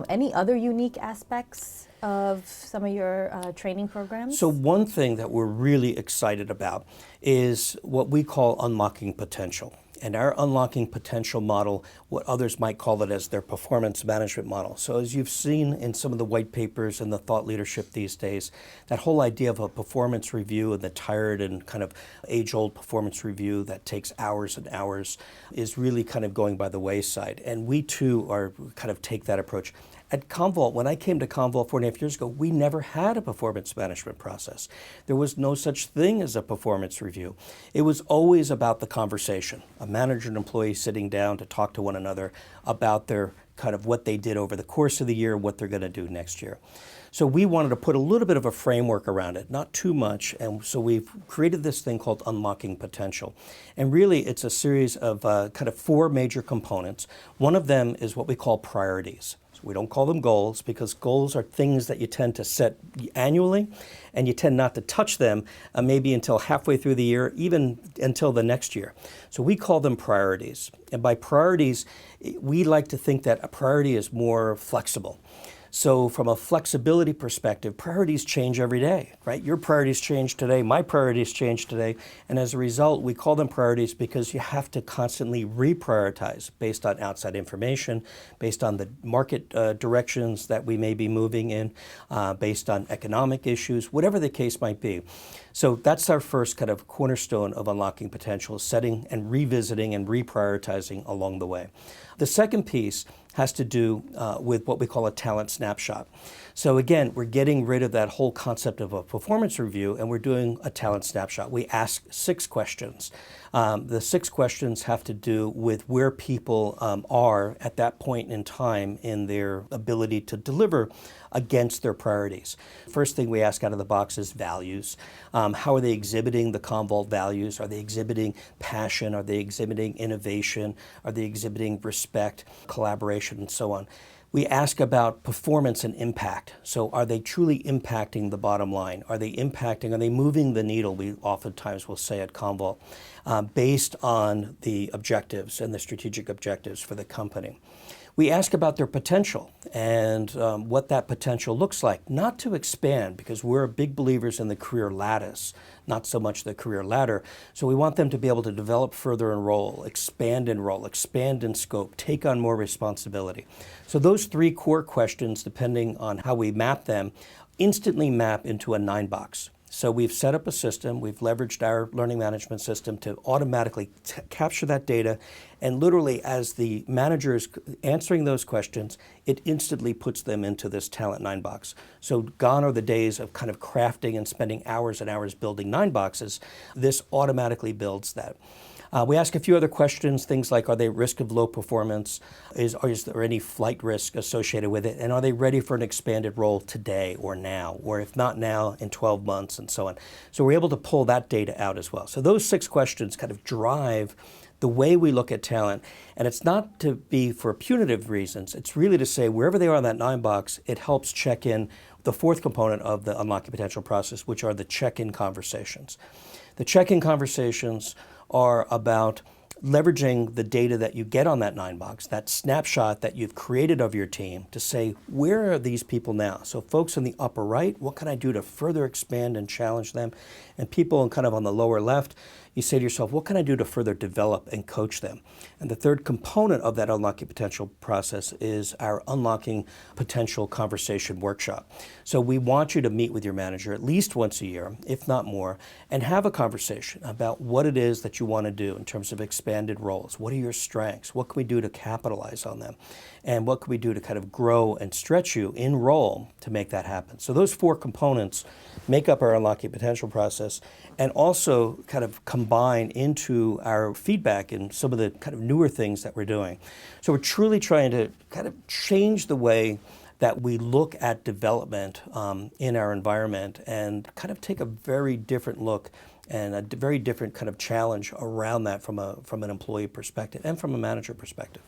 Any other unique aspects of some of your training programs? So one thing that we're really excited about is what we call unlocking potential. And our unlocking potential model, what others might call it as their performance management model. So as you've seen in some of the white papers and the thought leadership these days, that whole idea of a performance review and the tired and kind of age-old performance review that takes hours and hours is really kind of going by the wayside. And we too are kind of take that approach. At CommVault, when I came to CommVault 4.5 years ago, we never had a performance management process. There was no such thing as a performance review. It was always about the conversation, a manager and employee sitting down to talk to one another about their kind of what they did over the course of the year, what they're going to do next year. So we wanted to put a little bit of a framework around it, not too much, and so we've created this thing called Unlocking Potential. And really it's a series of kind of 4 major components. One of them is what we call priorities. We don't call them goals because goals are things that you tend to set annually and you tend not to touch them maybe until halfway through the year, even until the next year. So we call them priorities. And by priorities, we like to think that a priority is more flexible. So from a flexibility perspective, priorities change every day, right? Your priorities change today, my priorities change today, and as a result, we call them priorities because you have to constantly reprioritize based on outside information, based on the market directions that we may be moving in, based on economic issues, whatever the case might be. So that's our first kind of cornerstone of unlocking potential, setting and revisiting and reprioritizing along the way. The second piece has to do with what we call a talent snapshot. So again, we're getting rid of that whole concept of a performance review and we're doing a talent snapshot. We ask 6 questions. The 6 questions have to do with where people are at that point in time in their ability to deliver against their priorities. First thing we ask out of the box is values. How are they exhibiting the Commvault values? Are they exhibiting passion? Are they exhibiting innovation? Are they exhibiting respect, collaboration, and so on? We ask about performance and impact. So are they truly impacting the bottom line? Are they moving the needle, we oftentimes will say at Commvault, based on the objectives and the strategic objectives for the company. We ask about their potential and what that potential looks like, not to expand because we're big believers in the career lattice, not so much the career ladder. So we want them to be able to develop further in role, expand in scope, take on more responsibility. So those 3 core questions, depending on how we map them, instantly map into a 9-box. So we've set up a system, we've leveraged our learning management system to automatically capture that data, and literally as the manager is answering those questions, it instantly puts them into this talent 9-box. So gone are the days of kind of crafting and spending hours and hours building 9 boxes. This automatically builds that. We ask a few other questions, things like, are they at risk of low performance? Is there any flight risk associated with it? And are they ready for an expanded role today or now? Or if not now, in 12 months and so on. So we're able to pull that data out as well. So those 6 questions kind of drive the way we look at talent. And it's not to be for punitive reasons. It's really to say wherever they are in that 9-box, it helps check in the 4th component of the unlocking potential process, which are the check-in conversations. The check-in conversations are about leveraging the data that you get on that 9-box, that snapshot that you've created of your team to say, where are these people now? So folks in the upper right, what can I do to further expand and challenge them? And people kind of on the lower left, you say to yourself, what can I do to further develop and coach them? And the 3rd component of that unlocking potential process is our unlocking potential conversation workshop. So we want you to meet with your manager at least once a year, if not more, and have a conversation about what it is that you want to do in terms of expanded roles. What are your strengths? What can we do to capitalize on them? And what can we do to kind of grow and stretch you in role to make that happen? So those 4 components make up our unlocking potential process and also kind of combine into our feedback and some of the kind of newer things that we're doing. So we're truly trying to kind of change the way that we look at development in our environment and kind of take a very different look and a very different kind of challenge around that from an employee perspective and from a manager perspective.